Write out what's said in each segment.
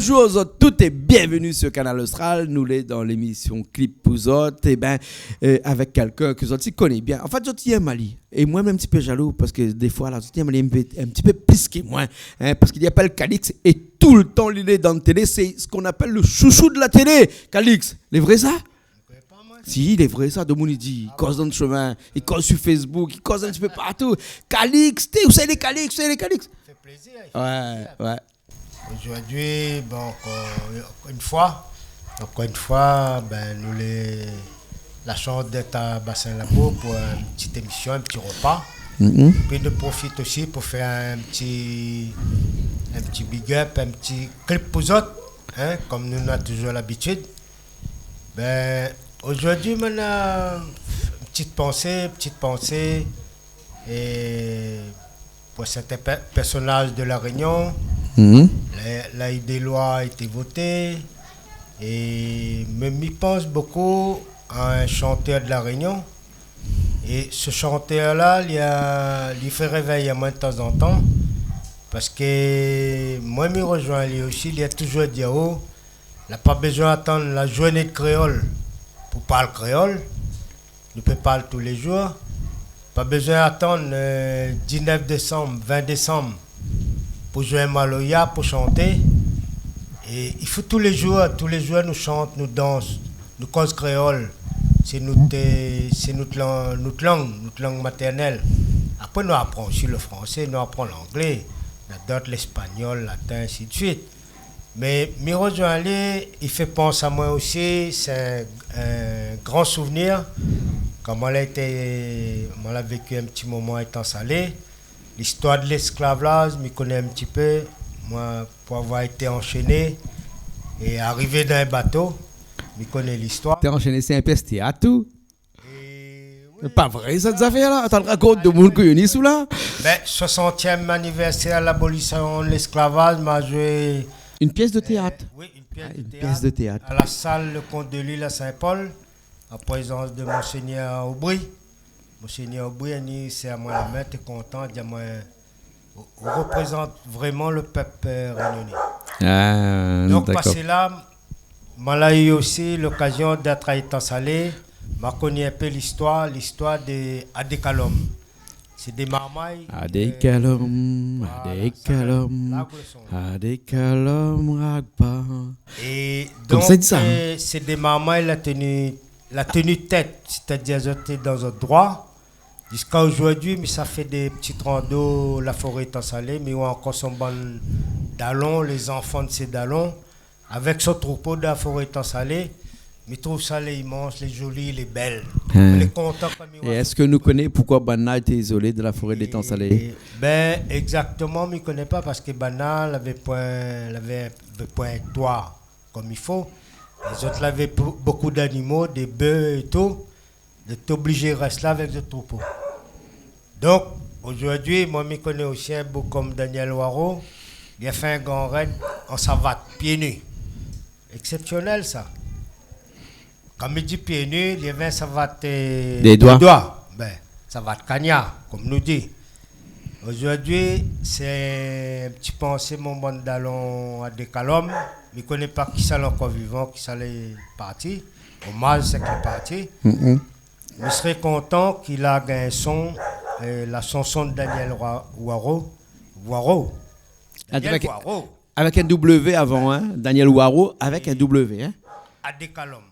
Bonjour aux autres, toutes et bienvenue sur Canal Austral. Nous sommes dans l'émission Clip pour autres, avec quelqu'un que vous connaissez bien. En fait, je tiens Mali. Et moi-même un petit peu jaloux parce que des fois, là, je tiens Mali un petit peu plus que moi. Parce qu'il appelle Calix et tout le temps, il est dans la télé. C'est ce qu'on appelle le chouchou de la télé. Calix, c'est vrai ça? Si, il est vrai ça, de mon il dit, il cause dans le chemin, il cause sur Facebook, il cause un petit peu partout. Calix, vous savez les Calix, Ça fait plaisir. Ouais. Aujourd'hui, bon, encore une fois, nous la chance d'être à Bassin-Labo pour une petite émission, un petit repas. Puis de profiter aussi pour faire un petit big up, un petit clip pour autres, comme nous avons toujours l'habitude. Aujourd'hui, on a une petite pensée et pour certains personnages de la Réunion. Des lois a été votée et m'y pense beaucoup à un chanteur de la Réunion. Et ce chanteur-là, il fait réveiller à moi de temps en temps parce que moi, je me rejoins lui aussi. Il a toujours dit, il n'a pas besoin d'attendre la journée de créole pour parler créole. Il peut parler tous les jours. Pas besoin d'attendre 19 décembre, 20 décembre pour jouer un Maloya, pour chanter. Et il faut tous les jours nous chantons, nous dansons, nous causons créole. C'est notre langue maternelle. Après, nous apprenons aussi le français, nous apprenons l'anglais, d'autres l'espagnol, le latin, ainsi de suite. Mais Miro Joali, il fait penser à moi aussi, c'est un grand souvenir. Comme on l'a vécu un petit moment étant salé. L'histoire de l'esclavage, je m'y connais un petit peu. Moi, pour avoir été enchaîné et arrivé dans un bateau, je connais l'histoire. T'es enchaîné, c'est un pesté à tout. C'est pas vrai, cette affaire-là. T'as le raconte de monde que y sous là. 60e anniversaire de l'abolition de l'esclavage, m'a joué. Une pièce de théâtre. Oui, une pièce de théâtre. À la salle Le Comte de Lille à Saint-Paul, en présence de Monseigneur Aubry. Monseigneur Aubry, c'est à moi la main, t'es content, on représente vraiment le peuple réunionnais. Donc, passé là, j'ai eu aussi l'occasion d'être à Étant-Salé. Je connais un peu l'histoire de Adékalom. C'est des marmailles. Adékalom, Ragba. Et donc, c'est des marmailles, la tenue de tête, c'est-à-dire j'étais dans un droit. Jusqu'à aujourd'hui, mais ça fait des petites randos, la forêt étant salée, mais on a encore son bon dallon, les enfants de ces dallons, avec ce troupeau de la forêt étant salée. Mais trouve ça les immenses, les jolies, les belles. Les contents comme et est-ce que nous connaissons pourquoi Bana était isolé de la forêt d'étang salé? Exactement, je ne connais pas parce que Bana avait point toit comme il faut. Les autres avaient beaucoup d'animaux, des bœufs et tout. D'être obligé de rester là avec le troupeau. Donc, aujourd'hui, moi, je connais aussi un beau comme Daniel Waro. Il a fait un grand raid en savate, pieds nus. Exceptionnel, ça. Quand il dit pieds nus, il y avait un savate des doigts. Savate cagnard, comme nous dit. Aujourd'hui, c'est un petit pensée, mon bon dallon à Décalom. Je ne connais pas qui ça encore vivant, qui ça est parti. Hommage, c'est qu'il est parti. Je serais content qu'il a un son, la chanson de Daniel Waro. Avec un W avant, Daniel Waro, avec un W. Adékalom.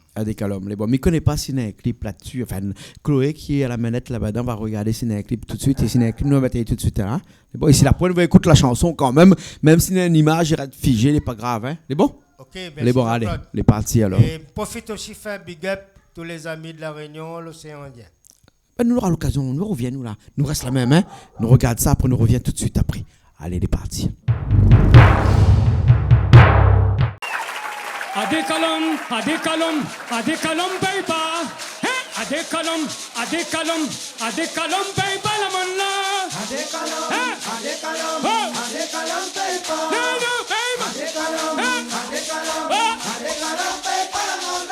Mais bon, je ne connais pas s'il y a un clip là-dessus. Enfin, Chloé qui est à la manette là-bas, on va regarder s'il y a un clip tout de suite. Et s'il y a un clip, nous on va mettre tout de suite. Mais bon, ici, la première fois, écoute la chanson quand même. Même s'il y a une image, il reste figé, il n'est pas grave. C'est bon? Ok, les bon, allez, les parties alors. Et profite aussi faire un big up tous les amis de la Réunion, l'océan Indien. Nous aurons l'occasion, nous reviens, nous là. Nous reste la même, Nous regarde ça, après nous revient tout de suite après. Allez, les parties. Adékalom, baby. Adékalom, baby, la manla. Adékalom, baby. No, baby. Adékalom, baby. Adékalom, baby, la manla.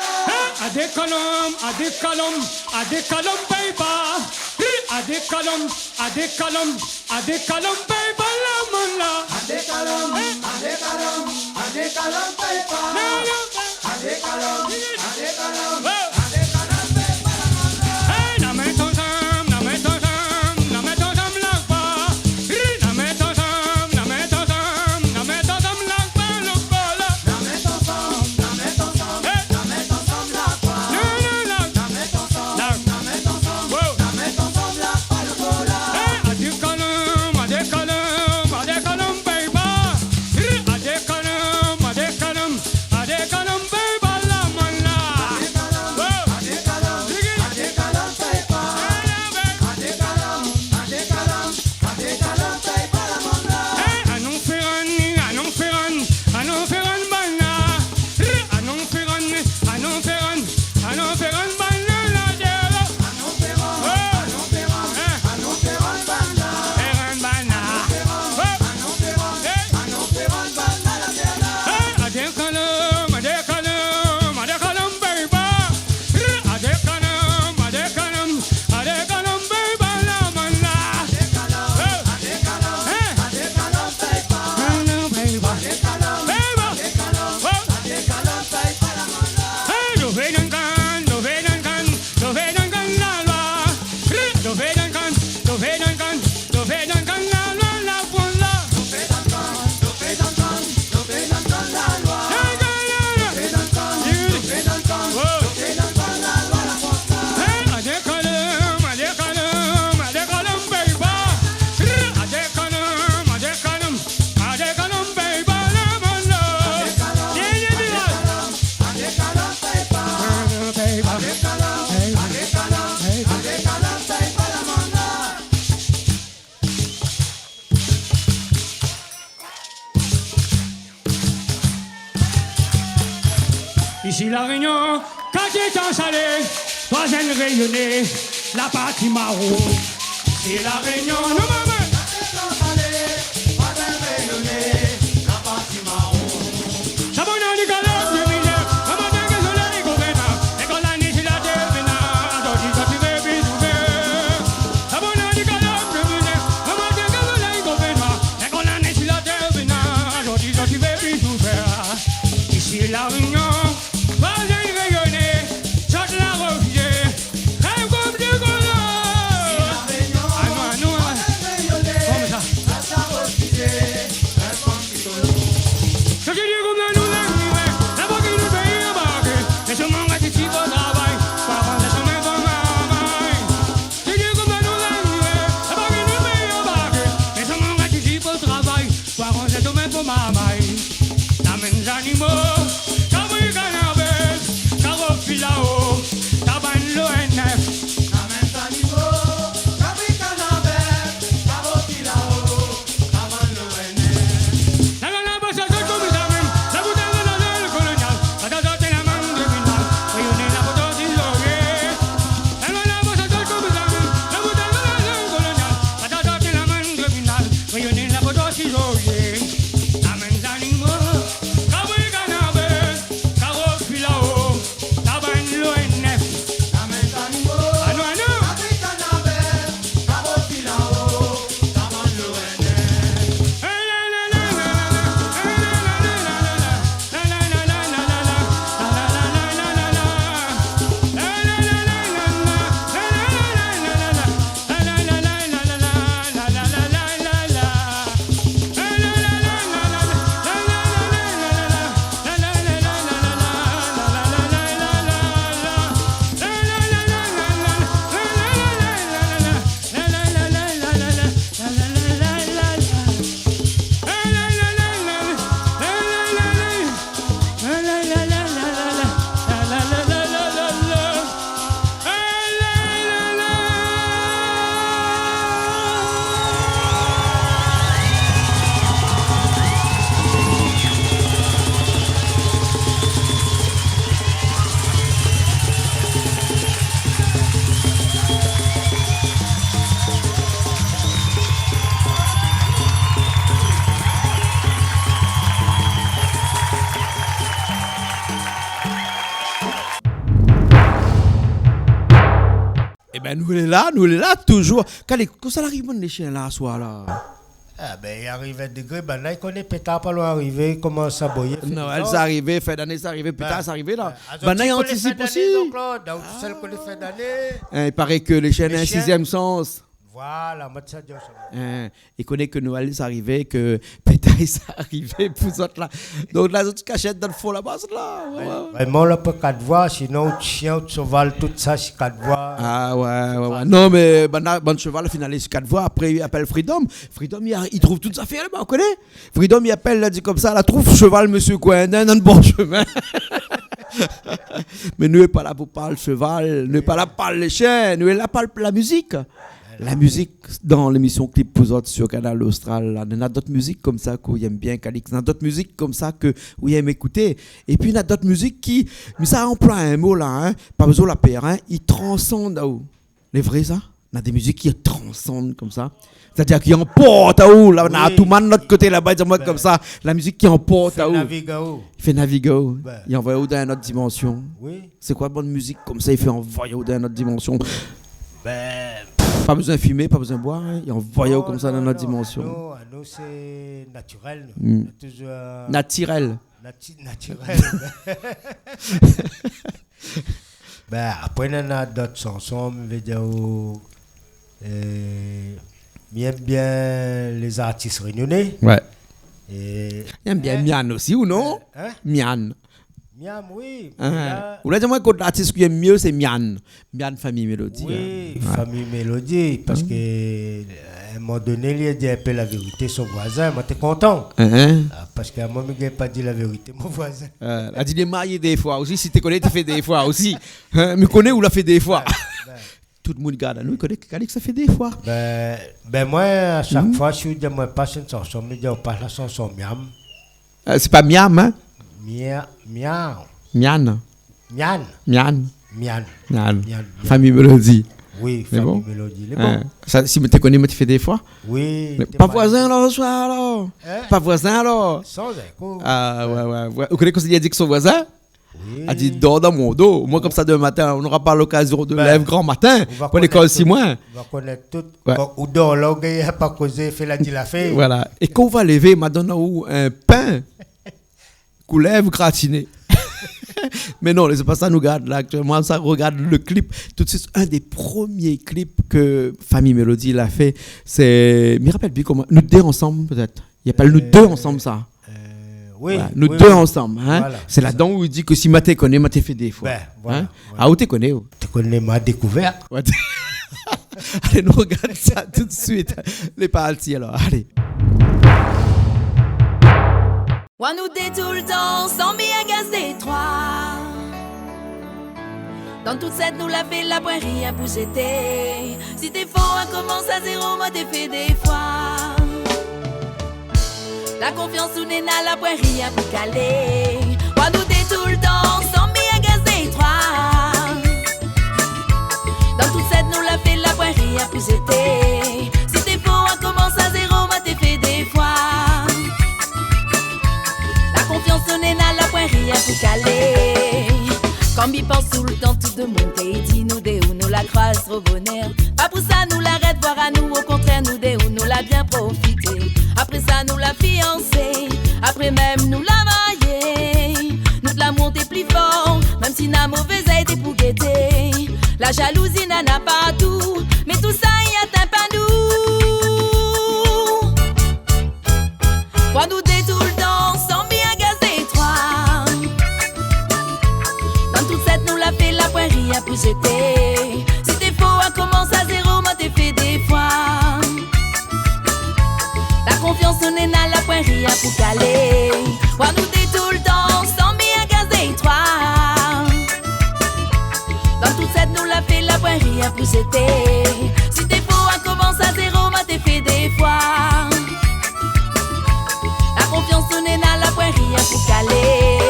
Ici la Réunion, quartier installé, troisième rayonnée, la partie marron. C'est la Réunion, non maman. Ici la Réunion. Nous les là toujours. Quand ça arrive, les chiens là, soir là. Ah ben, il arrive à un degré, ben là, il connaît pétard pas loin arriver, commence à boyer. Non, elle s'est arrivée, fin d'année, c'est arrivé, putain, c'est arrivé là. Ben là, il anticipe aussi. Donc, celle qu'on est fin d'année. Il paraît que les chiens ont un sixième sens. Voilà, moi, ça dit ça. Il connaît que Noël, c'est arrivé, que pétaille, c'est arrivé, pour les autres là. Donc là, tu cachettes dans le fond là-bas, là. Vraiment, on n'a pas 4 voix, sinon, chien, cheval, tout ça, c'est 4 voix. Ah ouais. Non, mais bon cheval, au final, c'est 4 voix. Après, il appelle Freedom. Freedom, il trouve toute sa fille, on connaît. Freedom, il appelle, il dit comme ça, la trouve cheval, monsieur Cohen, dans le bon chemin. Mais nous, n'est pas là pour parler cheval, nous n'est pas là pour parler les chiens, nous est là pour la musique. La musique dans l'émission Clip pour autres sur Canal Austral, il y a d'autres musiques comme ça qu'on aime bien, Calix. Il y a d'autres musiques comme ça que vous aimez écouter. Et puis il y a d'autres musiques qui, mais ça emploie un mot là, hein, pas besoin de la paire, hein, ils transcendent. Les vrais ça, il y a des musiques qui transcendent comme ça. C'est-à-dire qui emportent à où, là, on a tout le monde de l'autre côté là-bas, comme ça, la musique qui emporte à où. Il fait naviguer où. Il envoie où dans une autre dimension. Oui. C'est quoi bonne musique comme ça, il fait envoyer où dans une autre dimension. Pas besoin de fumer, pas besoin de boire, hein. Il envoie comme ça dans notre dimension. Non, c'est naturel. Naturel. Naturel. Après, on a d'autres chansons, je veux dire, bien les artistes réunionnais. Ouais. Et j'aime bien Mian aussi, ou non? Mian. Miam, oui. Ou là, moi, l'artiste qui aime mieux, c'est Mian. Mian Famille Mélodie. Oui, Famille Mélodie, parce qu'à un moment donné, il a dit un peu la vérité, son voisin. Moi, t'es content. Parce qu'à moi, je n'ai pas dit la vérité, mon voisin. Il a dit, il est marié des fois aussi. Si tu connais, tu fais des fois aussi. Mais connais ou l'a fait des fois. Tout le monde regarde, nous, il connaît que ça fait des fois. Moi, à chaque fois, je suis dit, moi, pas une chanson, mais je passe la chanson Miam. C'est pas Miam, hein? Mian. Famille Mélodie. Oui, Famille Mélodie. Ça, si tu connais, tu fais des fois? Oui. Pas voisin alors, le soir alors? Pas voisin alors? Sans écho. Ah ouais. Vous connaissez quand il a dit que son voisin? Oui. A dit dors dans mon dos. Moi, comme ça, demain matin, on n'aura pas l'occasion de lève grand matin. Pour l'école 6 mois. On va connaître tout. Ou dors là, on n'a pas causé, fait la dit la fait. Voilà. Et quand on va lever, madame un pain. Lèvres gratinées. Mais non, c'est pas ça nous regarde là actuellement. Ça regarde le clip. Tout de suite, un des premiers clips que Famille Mélodie l'a fait, c'est. Je me rappelle plus comment. Nous deux ensemble, peut-être. Il appelle nous deux ensemble ça. Oui. Voilà. Nous deux ensemble. Hein? Voilà, c'est là-dedans où il dit que si je te connais, je t'ai fait des fois. Voilà, hein? Ah, où tu connais? Tu connais ma découverte. Allez, nous regarde ça tout de suite. Les parties alors. Allez. On nous dit tout le temps, sans bien gaz des trois. Dans toute cette nous la fait la pointe rien pour jeter. Si t'es fort, on commence à zéro, moi t'es fait des fois. La confiance ou n'est la pointe rien pour caler. On nous dit tout le temps, sans bien gaz des trois. Dans toute cette nous la fait la pointe rien pour jeter. Si t'es fort, on commence à zéro, moi t'es fait des fois. Confiance on est là, la pointe rien pour caler. Comme il pense tout le temps, tout le monde et dit nous des ou nous la croise trop bonheur. Pas pour ça nous l'arrête voir à nous, au contraire nous des ou nous la bien profiter. Après ça nous la fiancée, après même nous la marier. Nous de l'amour t'es plus fort, même si la mauvaise a été pour guetter. La jalousie n'en a pas tout, mais tout ça y atteint pas nous. Pour nous dé tout le temps, sans bien gazer trois. Dans toute cette nous la fait la pointe rien pour jeter. Si t'es faux, on commence à zéro, moi t'es fait des fois. La confiance on est là, la pointe rien pour caler. Pour nous dé tout le temps, sans bien gazer trois. Dans toute cette nous la fait la pointe rien pour jeter. Si t'es faux, on commence à zéro, moi t'es fait des fois. Confiance on est là, la pointe rien pour caler.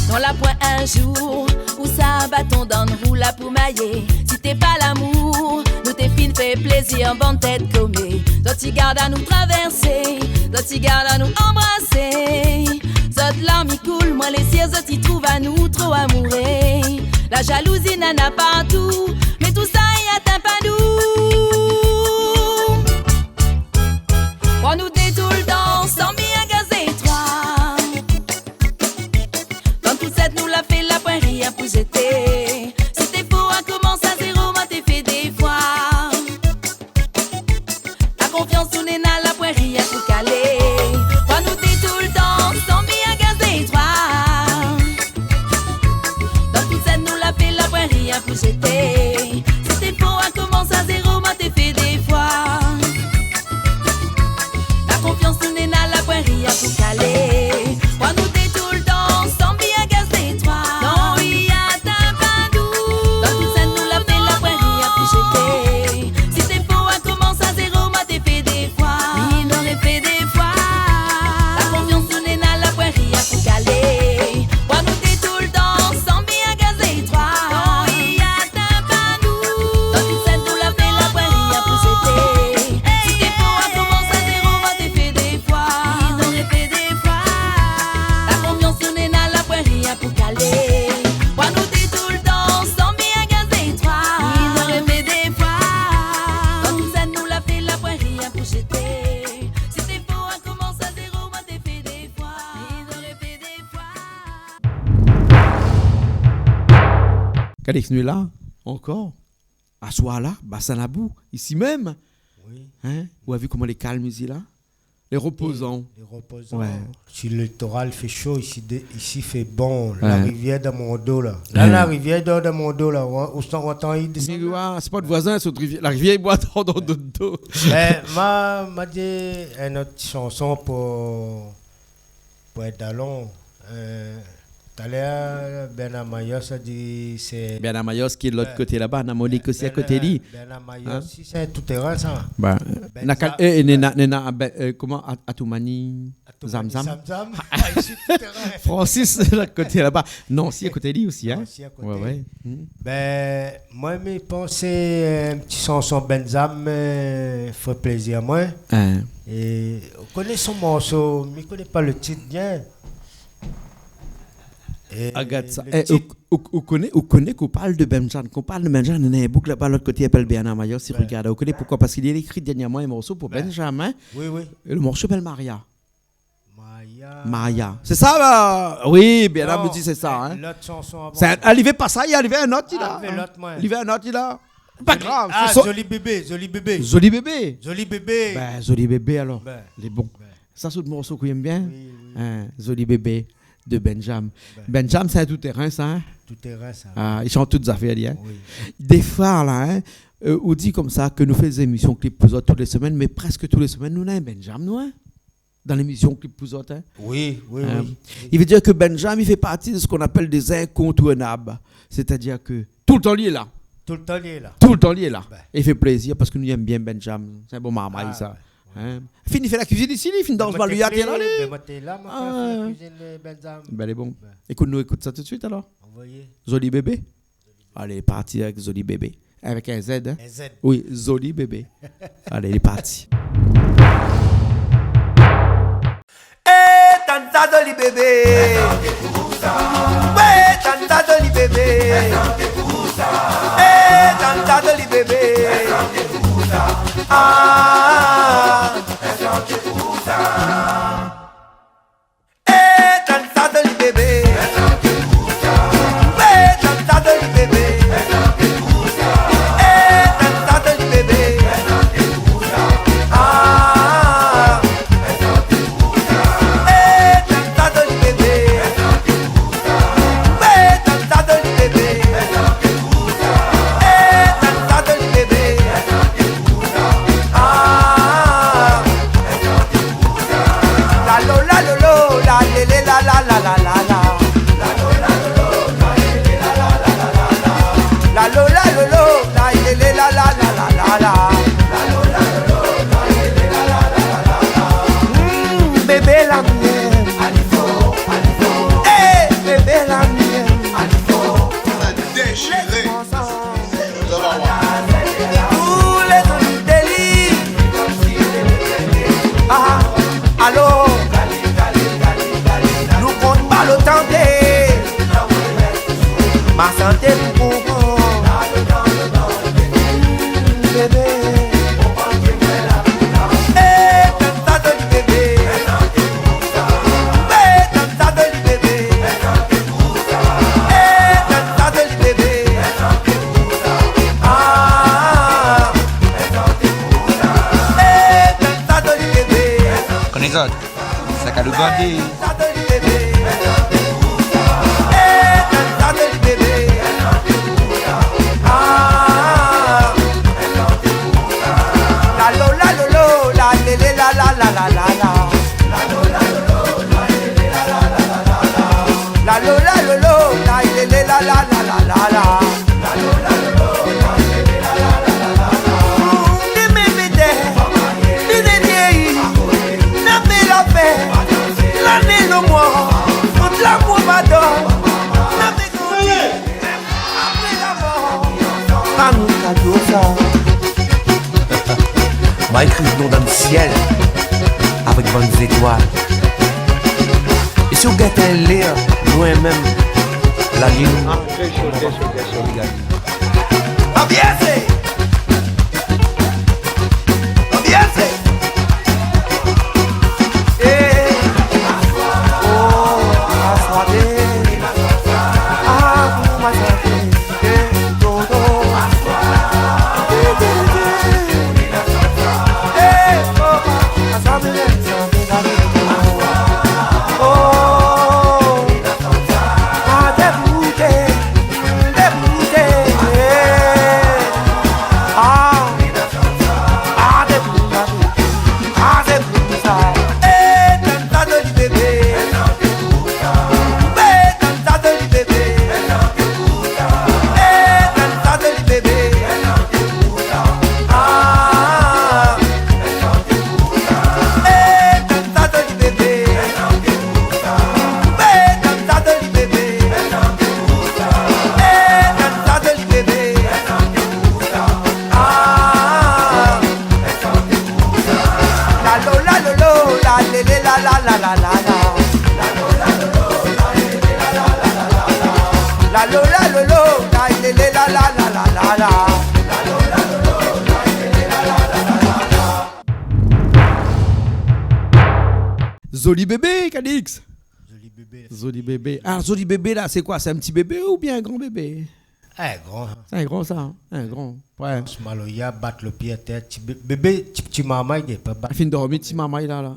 Dans la pointe un jour, où ça bâton dans le roue là pour mailler. Si t'es pas l'amour, nous t'es fin fait plaisir, bonne tête commée. Toi tu gardes à nous traverser, toi tu gardes à nous embrasser. Zot larmes y coule, moi les sièges t'y trouvent à nous trop amoureux. La jalousie n'en a pas tout, mais tout ça y atteint pas nous. On On nous dit tout le temps, sans bien gazer toi. Dans toute cette nous l'a fait la pointe rien pour jeter. C'était faux, on commence à zéro, moi t'es fait des fois. La confiance, on est dans la pointe rien pour caler. On nous dit tout le temps, sans bien gazer toi. Dans toute cette nous l'a fait la pointe rien pour jeter. C'était faux, on commence à zéro, moi t'es fait des fois. La confiance, on est dans la pointe rien pour caler. On nous dit tout le temps, sans bien gazer toi. Non, il y a ta badou. Dans toute cette nous l'a fait la pointe rien pour jeter. Si t'es faux, on commence à zéro, moi t'es fait des fois. Il aurait fait des fois. La confiance, on est dans la pointe rien pour caler. On nous dit tout le temps, sans bien gazer toi. Non, il y a ta badou. Dans toute cette nous l'a fait la pointe rien pour jeter. Si t'es faux, on commence à zéro, moi t'es fait des fois. Il aurait fait des fois. La confiance, on est dans la pointe rien pour caler. On nous dit tout le temps, sans bien gazer toi. Il aurait fait des fois. Dans toute cette nous l'a fait la pointe rien pour jeter. Si t'es faux, on commence à zéro, moi t'es fait des fois. Il aurait fait des fois. Calix nous est là, encore. À Soala, Bassanabou, ici même. Oui. Hein? Vous avez vu comment les calmes ici là? Les reposants. Les reposants. Ouais. Si le littoral fait chaud, ici fait bon. La Ouais. rivière dans mon dos là. Là, la rivière dans mon dos là. Où sont autant ils descendent. C'est pas de voisin, c'est la rivière boit dans notre dos. Mais m'a dit une autre chanson pour être d'allon. Tout à l'heure, Bernard Mayos a dit c'est. Bernard Mayos qui est de l'autre côté là-bas, Namonique aussi à côté de lui. Bernard Mayos, Hein? si c'est tout terrain ça. Ben, Benzam. comment Atoumani Zamzam. Zamzam. Ici tout terrain. Francis de l'autre côté là-bas. Nancy à côté de lui aussi, hein. Nancy à côté. Ouais, ouais. Ben, moi, je pensais un petit chanson Benzam, fait plaisir à moi. Hein. Et on connaît son morceau, mais on ne connaît pas le titre bien. Et Regarde ça. le titre- Vous connaissez qu'on parle de Benjan. Qu'on parle de Benjan, il y a un boucle là-bas, l'autre côté, il appelle Bernard Mayos. Si vous regardez, vous connaissez pourquoi? Parce qu'il a écrit dernièrement un morceau pour Benjamin. Oui, oui. Et le morceau s'appelle Maria. Maya. Maria. C'est ça, bah? Oui, Bernard Non, me dit c'est ça. Hein. L'autre chanson avant. C'est arrivé pas ça, il est arrivé un autre, il Ah, a. mais l'autre, moi. Il arrivé un autre, il a. Pas grave. Ah, c'est so- joli bébé, joli bébé. Joli bébé. Joli bébé. Ben, joli bébé alors. Ben, Il est bon. ben. Ça, c'est le morceau que j'aime bien. Oui, oui. Hein, joli bébé de Benjam. Benjam, c'est un tout-terrain, ça. Hein? Tout terrain, ça. Ah, ils chantent toutes les affaires, hein? Oui. Des fois, là, hein, on dit comme ça que nous faisons des émissions Clip Pouzotte toutes les semaines, mais presque toutes les semaines, nous avons un Benjam, nous, hein? Dans l'émission Clip Pouzotte. Hein? Oui, oui, Hein? oui. Il veut dire que Benjam, il fait partie de ce qu'on appelle des incontournables. C'est-à-dire que tout le temps, il est là. Tout le temps, il est là. Tout le temps, il est là. Ben. Et il fait plaisir parce que nous aimons bien Benjam. C'est un bon marmaille, Ah, ça. Hein? Il fait la cuisine ici, il danse pas lui, il est là. Ben, moi, t'es là, Ah, ma ouais. la cuisine, Benzam. Ben, elle est bon. Ben. Écoute ça tout de suite alors. Envoyez. Joli bébé. Allez, il est parti avec Joli bébé. Avec un Z. Hein? Un Z. Oui, Joli bébé. Allez, il est parti. Tanta joli bébé. Ouais, tanta joli bébé. Tanta joli bébé. Ah. Tanta joli bébé. Ouais, tanta joli bébé. Tanta joli bébé. Ah. Negod, Sakalou Bandi. M'a écrit le nom dans le ciel avec bonnes étoiles. Et si vous gâtez un lire, loin même, la lune. Ambiance! Ambiance! Zoli bébé, Cadix. Joli bébé. Zoli bébé. Ah, Zoli bébé là, c'est quoi? C'est un petit bébé ou bien un grand bébé? Grand. C'est un grand ça, hein? Un grand. Ouais. Maloya battre le pied à terre. Bébé, petit maman, il n'est pas battu. Fin de dormir, petit maman là.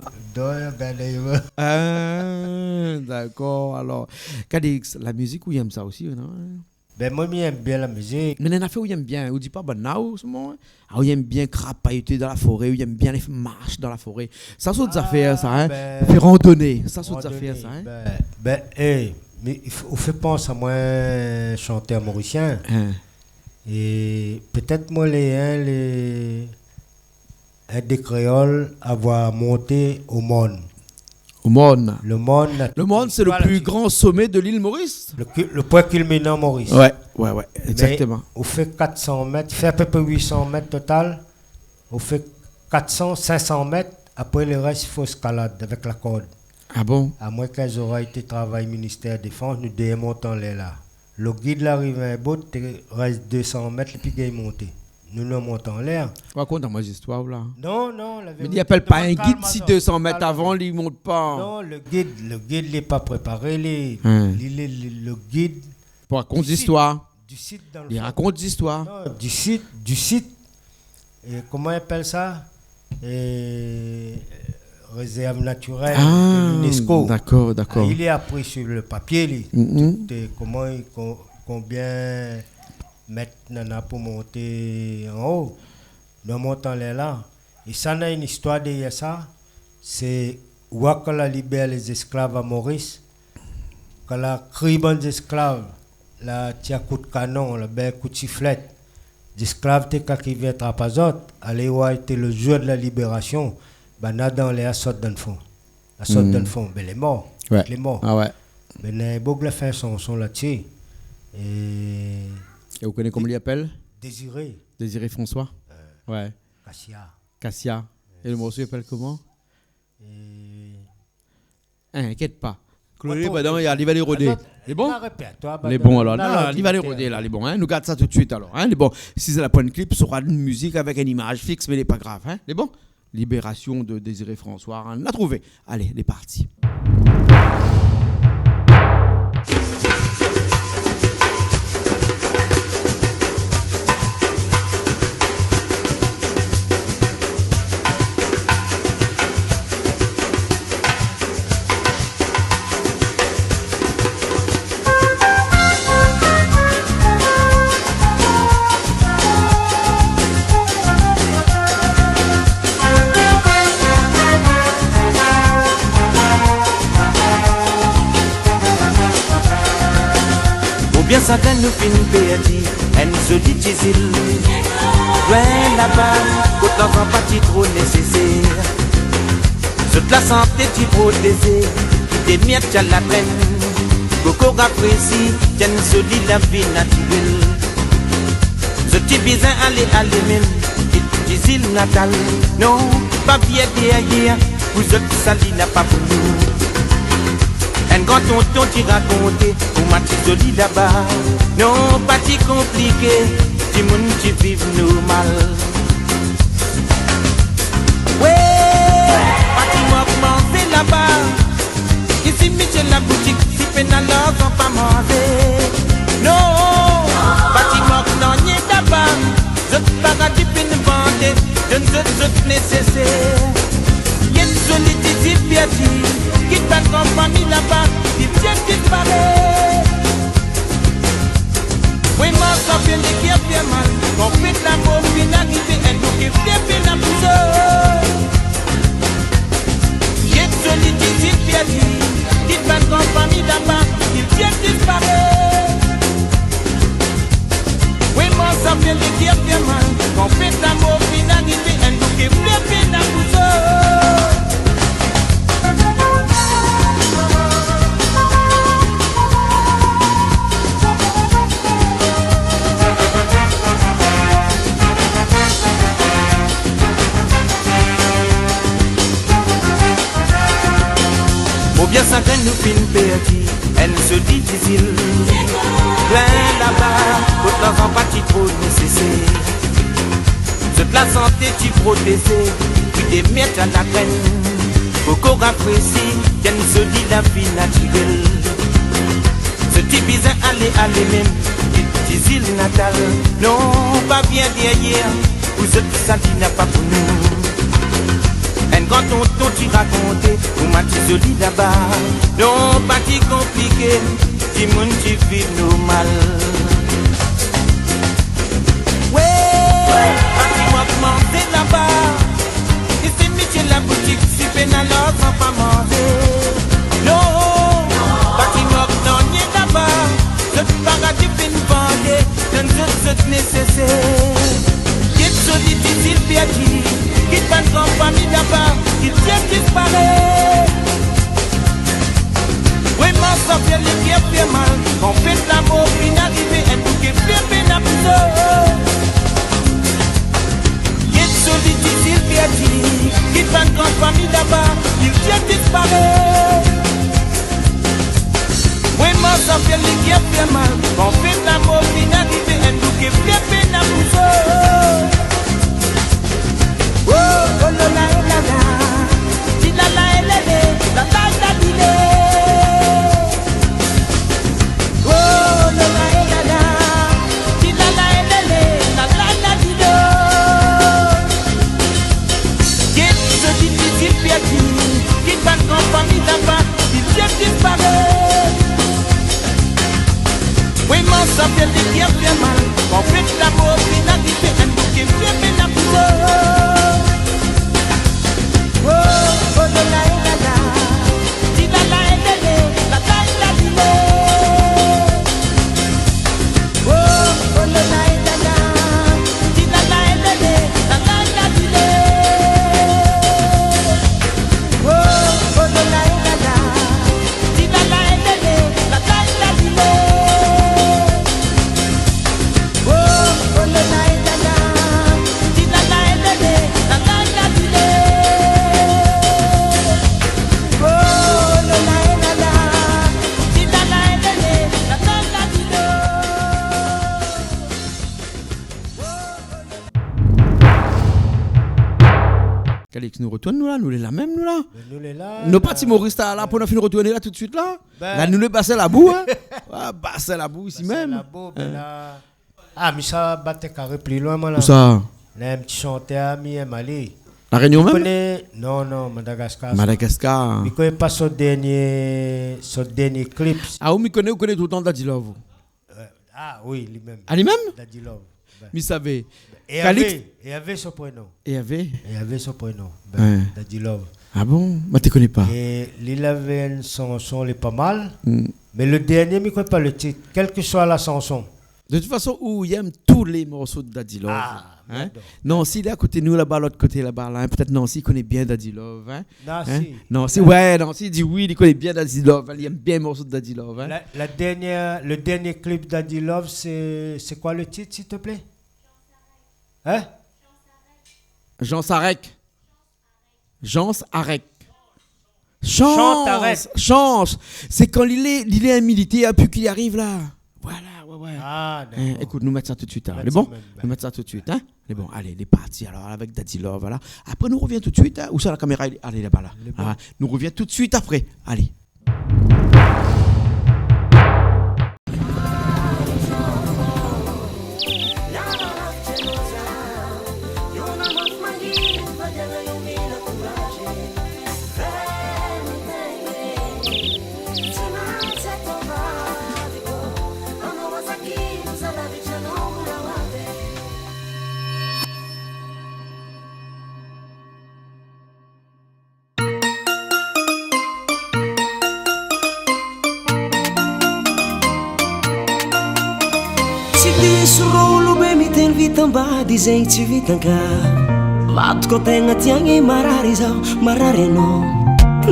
D'accord. Alors, Cadix, la musique, où il aime ça aussi, non? Ben moi, j'aime bien la musique. Mais il y en a fait où il aime bien. On dit pas, ben, now, ce moment. Ah, où il aime bien crapahuter dans la forêt, où il aime bien les marches dans la forêt. Ça, c'est des affaires, ça, hein. Faire randonner. Ça, c'est des affaires, ça, hein. Mais il fait penser à moi, chanteur mauricien. Et peut-être moi, un des créoles avoir monté au monde. Au monde. Le monde, c'est le plus grand sommet de l'île Maurice. Le point culminant Maurice. Ouais, exactement. Mais on fait 400 mètres, il fait à peu près 800 mètres total. On fait 400, 500 mètres. Après le reste, il faut escalade avec la corde. Ah bon? À moins qu'elles auraient été travail ministère de la Défense, nous démontons les là. Le guide l'arrive à un bout, il reste 200 mètres et puis il est monté. Nous nous montons en l'air. Raconte-moi cette histoire là. Non. Mais il n'appelle pas un guide si 200 mètres avant, il ne monte pas. Non, le guide n'est pas préparé. Le guide. Pour raconter l'histoire. Du site dans le il raconte l'histoire. Non, du site. Et comment on appelle ça? Réserve naturelle de l'UNESCO. D'accord. Il est appris sur le papier. Combien mettre nana pour monter en haut. Nous montons là. Et ça a une histoire derrière ça. C'est quand la libère les esclaves à Maurice, quand la crible des esclaves, la tia coup de canon, la belle coup de sifflet, les esclaves qui viennent à Trapazot, aller où a été le jour de la libération, dans les assaut d'un fond. Assaut d'un fond, ben les morts. Ouais. Les morts. Ah ouais. Mais les beaux la fin sont là-dessus. Et vous connaissez comment il appelle? Désiré François. Ouais. Cassia. Et le morceau s'appelle comment? Inquiète pas. Chloé, il va les roder. Il est bon? Il est bon alors. Non, il va les roder là. Il est bon. Hein? Nous garde ça tout de suite alors. Hein? Il est bon. Si c'est la point de clip, ce sera une musique avec une image fixe, mais il n'est pas grave. Hein? Il est bon? Libération de Désiré François. On l'a trouvé. Allez, il est parti. bien ça gagne nous fin perdu, en joli chisil. Loin là-bas, côté l'enfant pas trop nécessaire. Toute la santé tu protégé, qui te miettes à la peine. Beaucoup apprécie, tiens joli la vie naturelle. Je t'ai besoin aller même, chisil natal. Non, pas bien derrière, vous autres sali n'a pas pour nous. Un grand tonton t'y raconté, pour ma petite jolie là-bas. Non, pas si compliqué, du monde qui vive normal. Ouais, pas si m'augmenter là-bas. Ici, Michel la boutique, si peine alors on pas manger. Non, pas si m'augmenter là-bas. Je te parle du peine vendre, je ne suis nécessaire. Y'a une jolie petite piétine qui t'a compagnie là-bas, qui vient disparaître. Oui, moi, ça vient de qui a fait mal. Qu'on fait la mort, puis n'arrive, elle nous qui fait bien la pousse. Y'a une jolie petite piétine qui t'a compagnie là-bas, qui vient disparaître. Oui, moi, ça vient de qui a fait mal. Qu'on fait la mort, puis n'arrive, elle nous qui fait bien la pousse. Bien ça gagne nous fin perdu, elle se dit difficile. Plein là-bas, toute l'enfant pas trop nécessaire. Toute la santé tu protégé, puis des miettes à la graine. Beaucoup apprécie, qu'elle se dit la vie naturelle. Ce type bizarre aller même, petite île natale. Non, pas bien derrière, vous êtes ça qui n'a pas pour nous. Un grand tonton tu raconté, ou ma petite jolie là-bas. Non, pas si compliqué, du monde tu vis normal. Ouais, pas si m'augmenter là-bas. Ici, Michel la boutique, si peine alors sans pas manger. Non, pas si m'augmenter là-bas. Je te parle du fin vendé, je ne suis nécessaire. Qui est jolie, dit-il, Béatrice. Qui te prend compagnie là-bas, qui vient disparaître. Oui, moi, ça fait le qui a fait mal. On fait l'amour, puis n'arrive, et pour qu'il fait bien la pousse. Qui est joli, dit-il, Béatrice. Qui te prend compagnie là-bas, qui vient disparaître. Oui, moi, ça fait le qui a fait mal. On fait l'amour, puis n'arrive, et pour qu'il fait bien la pousse. Oh, oh, la la la la, di la la la la, la la la di le. Oh, la la la la, di la la la la, la la di le. Qu'est ce difficile piétine qui va compagnie là-bas, il vient disparaître. Oui, mon ça fait des qui a fait mal. On fait l'amour, puis la vie fait un bouc qui fait bien la pousse. Oh, oh, la la la la, di la la la la, la la di le. Oh, oh, la la la la, di la la la la di le. Oh, oh, la la la la, di la la la di le. Oh, oh, la la la la, di la la la di le. Calix nous retourne nous là, nous les là même nous là. Nous les là. Nos partis Maurice là pour nous finir retourner là tout de suite là. Ben. Là nous le passer la boue hein. Ah passer la boue ici même. La boue, ben là. Ah, mais ça battait carré plus loin moi là. Où ça? Là un petit chanteur mi est malé. La Réunion même? Connais non Madagascar. Madagascar. Mais connais pas son dernier clip. Ah vous connaissez tout le temps Daddy Love. Ah oui, lui-même. Ah lui-même? Daddy Love. Mais savez. Et Calix avait son prénom. et avait son prénom. Ouais. Daddy Love. Ah bon? Moi, tu connais pas. Et il avait une chanson, elle est pas mal. Mais le dernier, je ne connais pas le titre. Quelle que soit la chanson. De toute façon, où il aime tous les morceaux de Daddy Love. Hein? Nancy, il est à côté de nous, là-bas, l'autre côté, là-bas. Là. Peut-être Nancy connaît bien Daddy Love. Hein? Nancy, ouais, Nancy dit oui, il connaît bien Daddy Love. Il aime bien les morceaux de Daddy Love. Hein? Le dernier clip Daddy Love, c'est quoi le titre, s'il te plaît? Hein? Jean Sarek. Chance. C'est quand il est un militaire, puis qu'il arrive là. Voilà, ouais. Ah, d'accord. Écoute, nous mettre ça tout de suite. Hein. C'est bon? Nous mettre ça tout de suite. Hein? C'est bon, allez, il est parti alors avec Daddy Love. Voilà. Après, nous revient tout de suite. Hein? Où ça, la caméra? Allez, là-bas, là. Ah, nous revient tout de suite après. Allez. Vitambady zegny tsy vitanga matoko tegna tiagny marary zao marary anao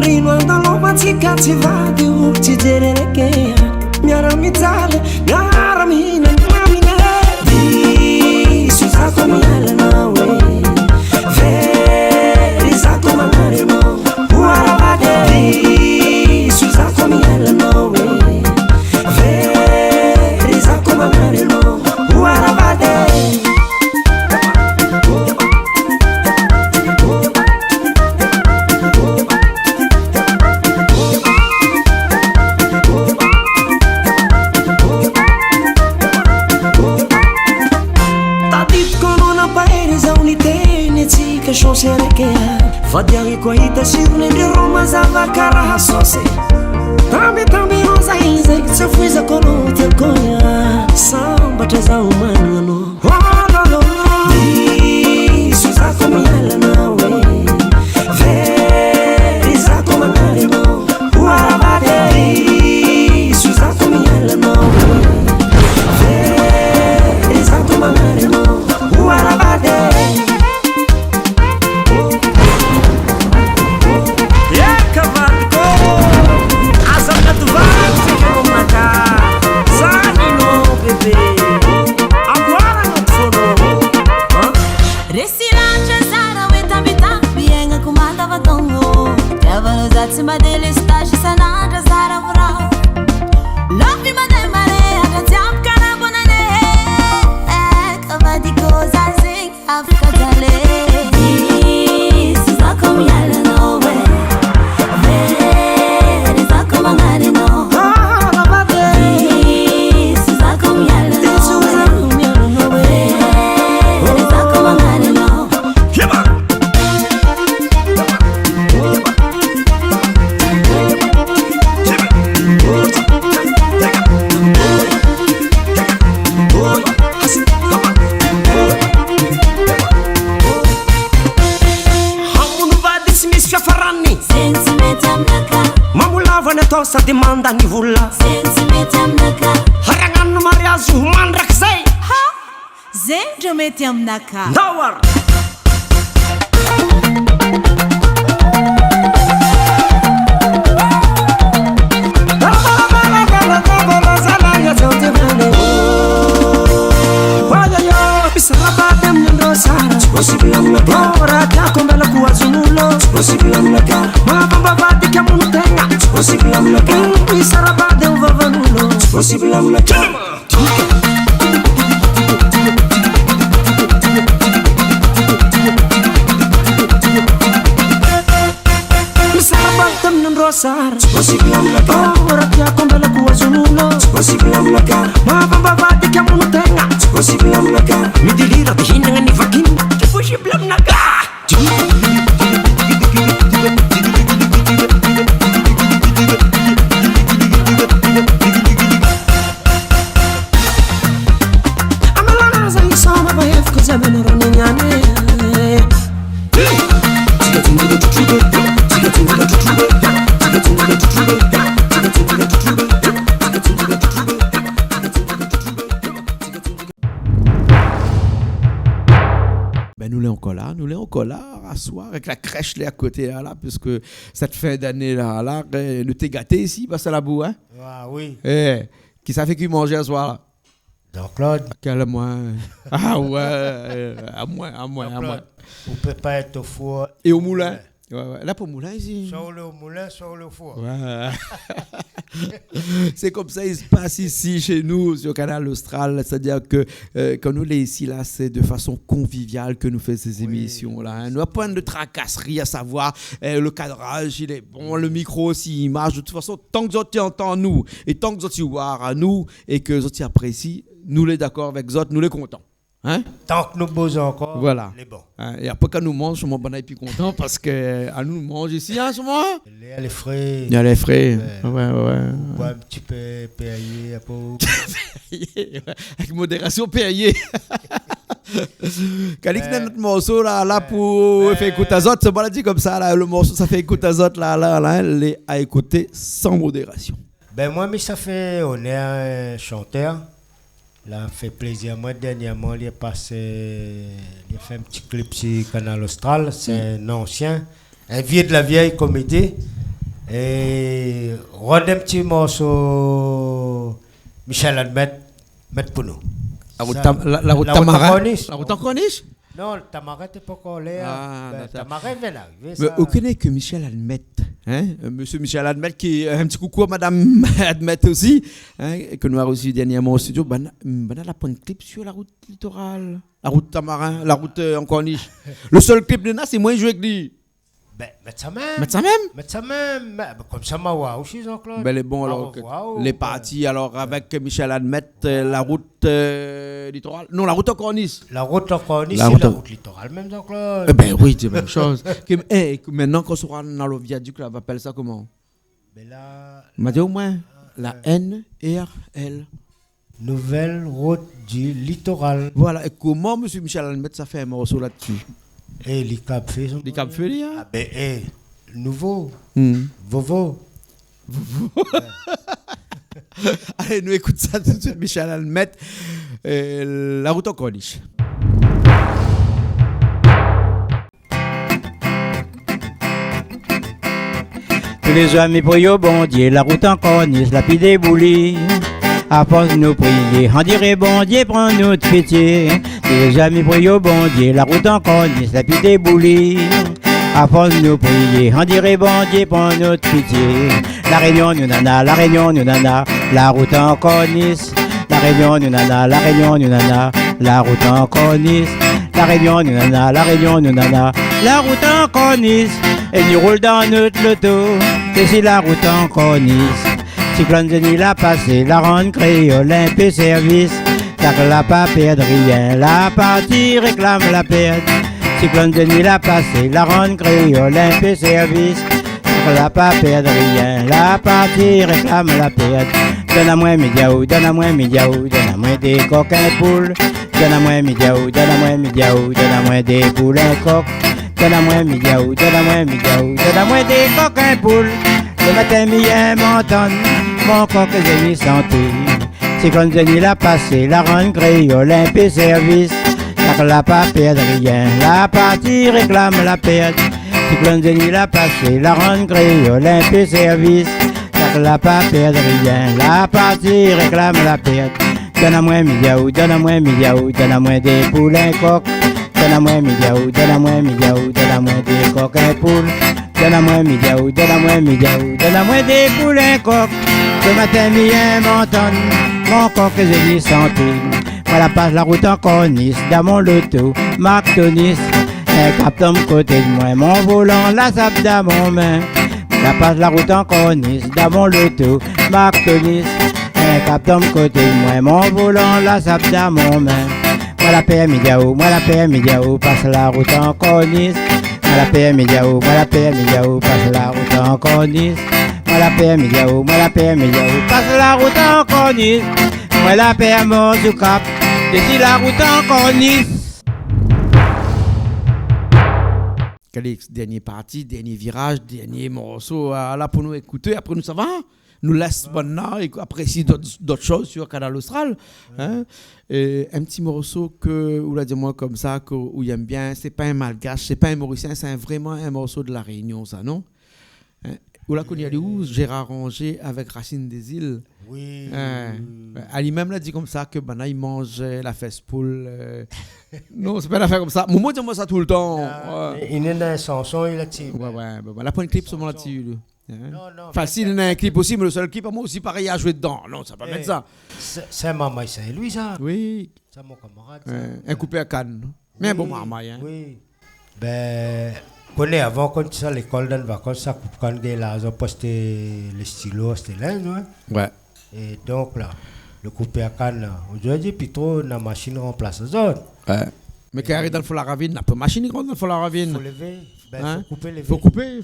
rino andalovantsika tsy vady olo tsy jerereke miara mijaly miara mihina mamina diso zako mialanao e very zako manary anao oaravady diso zako mialanao e very zako manary anao oaravady. Chance araiky vadiagny koa hita sirony ndreo mazava karaha sosy tambitambi roza izay tsy foizako anao tiakoya sambatra zaho manano ololo diso zako mialanao e very zako manary anao oaravady diso zako mialanao e very zako manary anao oaravady. Cima dele está sanada zara vra love me mane mare aga tiam kana bonane kava di cosa sing afka dale sa come yala no way very sa come ngare no sa come yala no way sa come ngare no sady mandany vola mety aminaka haragnano mariazy mandraky zay zay ndre mety aminaka ndawar Bisarabade mnyandro sana possible amnaka ora tako mbele kuwazunulo possible amnaka mabamba vadi kamu tenga possible amnaka bisarabade uvavanulo possible amnaka bisarabade mnyandro sana possible amnaka ora tako mbele kuwazunulo possible amnaka mabamba vadi kamu tenga possible amnaka midilira tihinanga ni vakin possible amnaka amalana zai soma bayef kuzamena ronanyane encore là, à soir, avec la crèche là à côté, là, puisque cette fin d'année là, nous t'es gâté ici, parce que la boue, hein? Ah oui. Qui ça fait qu'il mangeait à soir, là? Jean-Claude. Quel moi? Ah ouais, à moi. On peut pas être au four. Et au moulin? Ouais. Là, pour le moulin, ici. Soit au moulin, soit au four. Ouais. C'est comme ça, il se passe ici, chez nous, sur Canal Austral. C'est-à-dire que quand nous, les ici, là, c'est de façon conviviale que nous faisons ces émissions-là. Hein. Nous n'avons pas de tracasserie à savoir le cadrage, il est bon, le micro aussi, il marche. De toute façon, tant que vous entendez nous, et tant que vous voir à nous, et que vous appréciez, nous les d'accord avec vous, nous les contents. Hein? Tant que nous bossons encore, voilà. les bons. Hein? Et après, quand nous mangeons, mon bonheur est plus content parce qu'à nous mange ici, en ce moment. Il y a les frais. Il y a les frais. Ouais. Ou un petit peu payé, avec modération payé. Calix, notre morceau là pour faire écouter azote, c'est pas dit comme ça, là, le morceau, ça fait écouter azote, là, les à écouter sans modération. Moi, mais ça fait, on est un chanteur. Là, fait plaisir. Moi, dernièrement, il a fait un petit clip sur Canal Austral. C'est un ancien, un vieux de la vieille comédie. Et rendre un petit morceau, Michel Admet, mettre pour nous. La route Tamarin. La route en corniche? Non, le Tamarin n'est pas encore là. Tamarin vient d'arriver. Mais vous connaissez que Michel Admet, hein? Monsieur Michel Admet, qui est un petit coucou à Madame Admet aussi, hein? Que nous avons reçu dernièrement au studio. On a un clip sur la route littorale, la route Tamarin, la route en corniche. Le seul clip de Nas, c'est moi joué avec lui. Mettre ça même. Comme ça, ma waouh, je suis encore. Les bons, alors, les parties, alors, avec Michel Admet, la route littorale. Non, la route en corniche. La route en corniche, c'est la route littorale, même encore. Oui, c'est la même chose. Maintenant, quand on sera dans le viaduc, là, on va appeler ça comment? On m'a dit au moins la NRL. Nouvelle route du littoral. Voilà, et comment M. Michel Admet, ça fait un morceau là-dessus? Et les cap fait son. Les cap fait, hein? Nouveau. Vovo. Allez, nous écoutons ça tout de suite, Michel Admet, la route en corniche. Tous les amis prient au bon Dieu, la route en corniche, la pile déboulie. À force nous prier, on dirait bon Dieu, prends notre pitié. Tous les amis prient au bon Dieu, la route en corniche, la pile déboulie. À force nous prier, on dirait bon Dieu, prends notre pitié. La Réunion, nous nana, la Réunion, nous nana, la route en corniche. La Réunion, nous nana, la Réunion, nous nana, la route en corniche. La Réunion, nous nana, la Réunion, nous nana, la route en corniche. Et nous roule dans notre loto, c'est si la route en corniche. Cyclone Denis l'a passé, la ronde créole, un peu service. Car la pas perdre rien, la partie réclame la perte. Cyclone Denis l'a passé, la ronde créole, un peu service. Car la pas perdre rien, la partie réclame la perte. Donne-moi médiaou, donne-moi médiaou, donne-moi des coquins poules. Donne-moi médiaou, donne-moi médiaou, donne-moi des poulins coques. Donne-moi médiaou, donne-moi médiaou, donne-moi des coquins poules. Le matin, mi-un m'entend, mon coq est mis santé. Cyclone Denis l'a passé, la ronde créole, un peu service. Car la pas perdre rien, la partie réclame la perte. Cyclone Denis l'a passé, la ronde créole, un peu service. Car la pas perdre rien, la partie réclame la perte. Donne-moi médiaou, donne-moi médiaou, donne-moi des poulins coques. Donne-moi médiaou, donne-moi médiaou, donne-moi des coquins poules. Donne-moi médiaou, donne-moi médiaou, donne-moi des poulins coques. Ce matin, mi-un m'entend, mon coq est santé. Voilà passe la route en corniche, dans mon loto, Marc Tonis. Un capteur côté de moi, mon volant, la sape dans mon main. Voilà passe la route en corniche, dans mon loto, Marc Tonis. Un capteur côté de moi, mon volant, la sape dans mon main. Moi la paix médiaou, moi la paix médiaou, passe la route en corniche. Moi la paix médiaou, moi la paix médiaou, passe la route en corniche. Moi la paix médiaou, moi la paix médiaou, passe la route en corniche. Moi la paix mon du cap, d'ici la route en corniche. Calix, dernier parti, dernier virage, dernier morceau là pour nous écouter. Après nous, ça va? nous laisse maintenant et apprécie d'autres choses sur Canal Austral. Hein? Et un petit morceau que, ou l'a dit moi comme ça, où il aime bien, c'est pas un malgache, c'est pas un mauricien, c'est vraiment un morceau de la Réunion, ça, non? Hein? Où la connaît où Gérard Ronget avec Racine des Îles. Oui. Ali même l'a dit comme ça que Bana il mange la fesse poule. Non, c'est pas une affaire comme ça. Momo dit moi ça tout le temps. Il est dans un chanson, il a tiré. Ouais. Là pour un clip seulement là-dessus. Non. Enfin, s'il y a un clip aussi, mais le seul clip, moi aussi, pareil, à jouer dedans. Non, ça va mettre ça. C'est Maman, c'est lui, ça. Oui. C'est mon camarade. Un coupé à Cannes. Mais un bon Maman. Oui. Ben. Connais avant quand ça l'école dans les vacances ça coupe quand là ils ont posté les stylos c'était là ouais et donc là le coupé à canne aujourd'hui plutôt la machine remplace les autres ouais mais qui arrive dans le fond la ravine n'a pas machine qui rentre dans le fond la ravine faut lever faut couper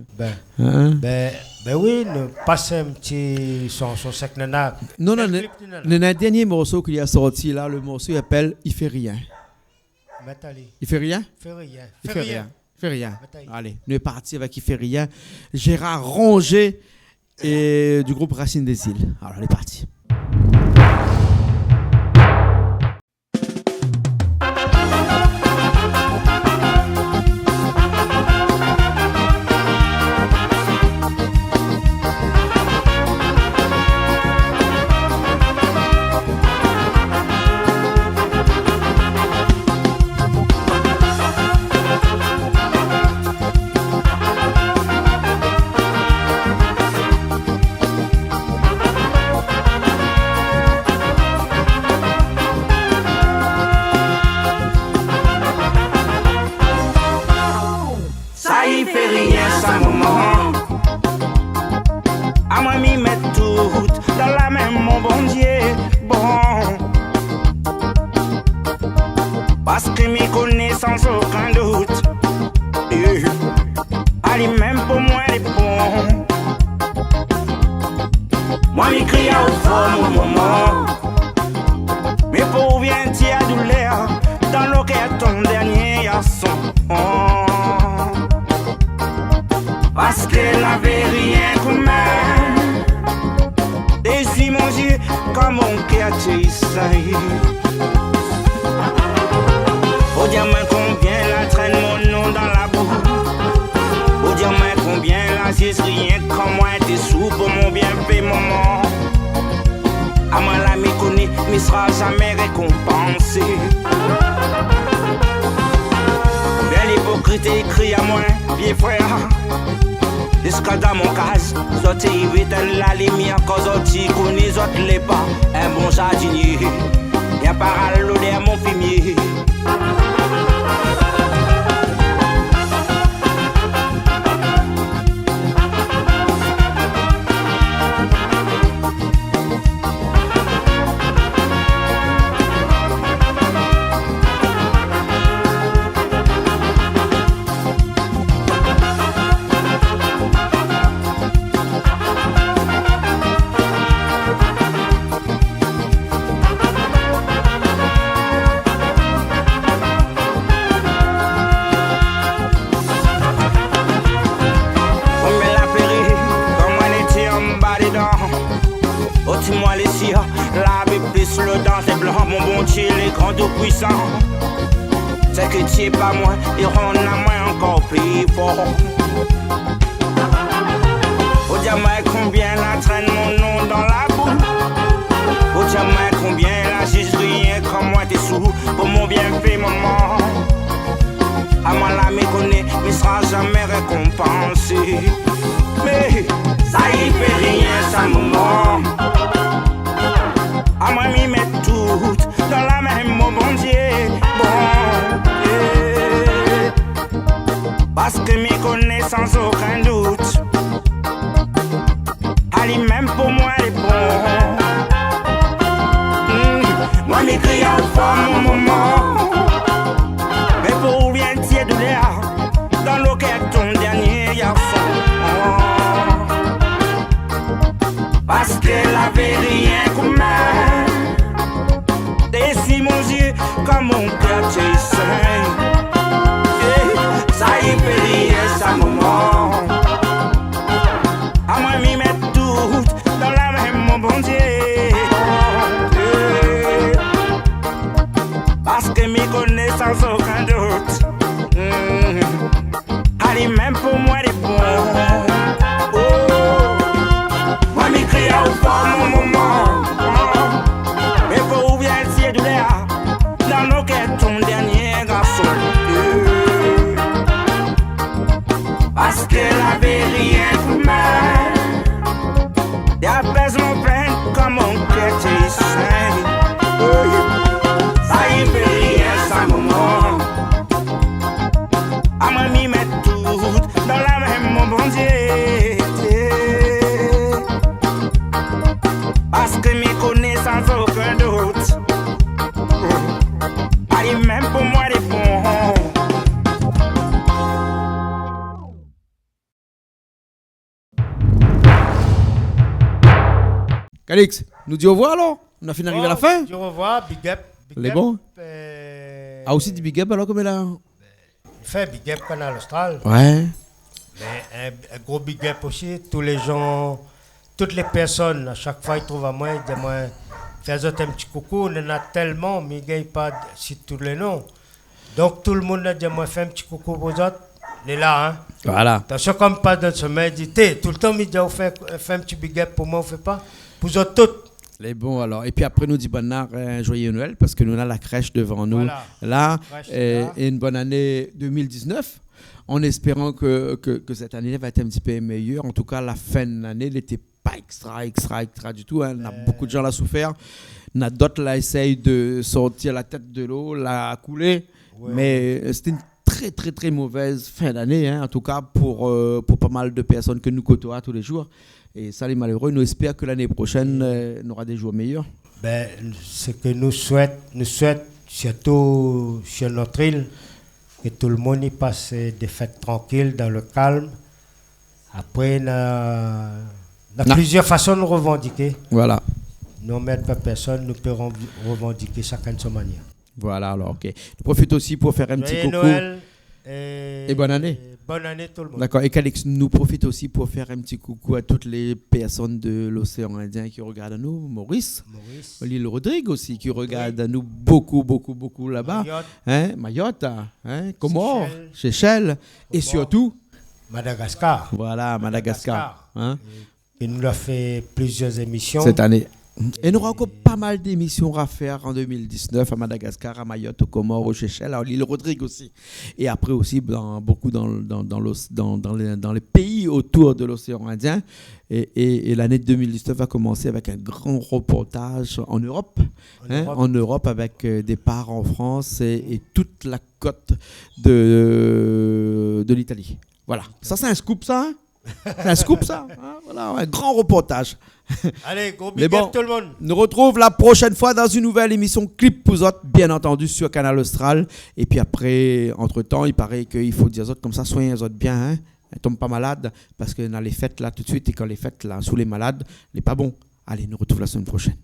ben oui ne passe un petit son sec nana non le dernier morceau qu'il a sorti là le morceau il s'appelle Il fait rien. Il fait rien. Allez, nous est parti avec Il fait rien. Gérard Ronget et du groupe Racine des Îles. Alors, on est parti. avait rien de mal. D'apaisement plein comme mon cœur t'est sain. Ça y fait rien sans moment. À moi m'y mettre tout dans la même mon bon Dieu. Parce que m'y connais sans aucun doute. Allez même pour moi les bons. Calix, nous dit au revoir alors. On a fini d'arriver à la fin. Au revoir, big up. Les bons. Ah, aussi du big up alors comme là. Fait big up Canal Austral. Ouais. Mais un gros big up aussi, tous les gens, toutes les personnes, à chaque fois ils trouvent à moi, ils disent moi, fais un petit coucou, on en a tellement, mais ils ne gagnent pas si tous les noms. Donc tout le monde a dit moi, fais un petit coucou aux autres, il est là. Hein. Voilà. Attention comme pas dans ce sommeil, il dit, tout le temps il dit, fais un petit big up pour moi, on ne fait pas. Pour vous autres toutes. Les bons alors. Et puis après, nous dit bonne année, joyeux Noël, parce que nous avons la crèche devant nous. Voilà. Là, Crèche, et là. une bonne année 2019. En espérant que cette année va être un petit peu meilleure. En tout cas, la fin de l'année n'était pas extra du tout. Hein. On a beaucoup de gens là souffert. On a d'autres là essayent de sortir la tête de l'eau, la couler. Ouais. Mais c'était une très mauvaise fin d'année. Hein. En tout cas, pour pas mal de personnes que nous côtoyons tous les jours. Et ça, les malheureux, nous espérons que l'année prochaine, on aura des jours meilleurs. Ben, ce que nous souhaitons, surtout sur notre île, que tout le monde y passe des fêtes tranquilles, dans le calme. Après, on a plusieurs façons de revendiquer. Voilà. Nous ne mettons pas personne, nous pouvons revendiquer chacun de sa manière. Voilà, alors, ok. Je profite aussi pour faire un petit coucou. Noël et bonne année. Bonne année tout le monde. D'accord. Et Calix nous profite aussi pour faire un petit coucou à toutes les personnes de l'océan Indien qui regardent à nous. Maurice. L'île Rodrigue aussi qui regarde à nous beaucoup là-bas. Mayotte. Comores, Seychelles. Et surtout Madagascar. Voilà, Madagascar. Et nous avons fait plusieurs émissions. Cette année. Et nous aurons encore pas mal d'émissions à faire en 2019 à Madagascar, à Mayotte, aux Comores, aux Seychelles, à l'île Rodrigue aussi. Et après aussi beaucoup dans les pays autour de l'océan Indien. Et l'année 2019 va commencer avec un grand reportage en Europe. En Europe avec départ en France et toute la côte de l'Italie. Voilà. Ça, c'est un scoop, ça. Hein? C'est un scoop, ça. Hein? Voilà, un grand reportage. Allez, gros big up tout le monde. Nous retrouve la prochaine fois dans une nouvelle émission Clip Pouzotte, bien entendu sur Canal Austral. Et puis après, entre-temps, il paraît qu'il faut dire aux autres comme ça, soignez les autres bien, hein. Ne tombent pas malades, parce que dans les fêtes là tout de suite, et quand les fêtes là, sous les malades, n'est pas bon. Allez, nous retrouve la semaine prochaine.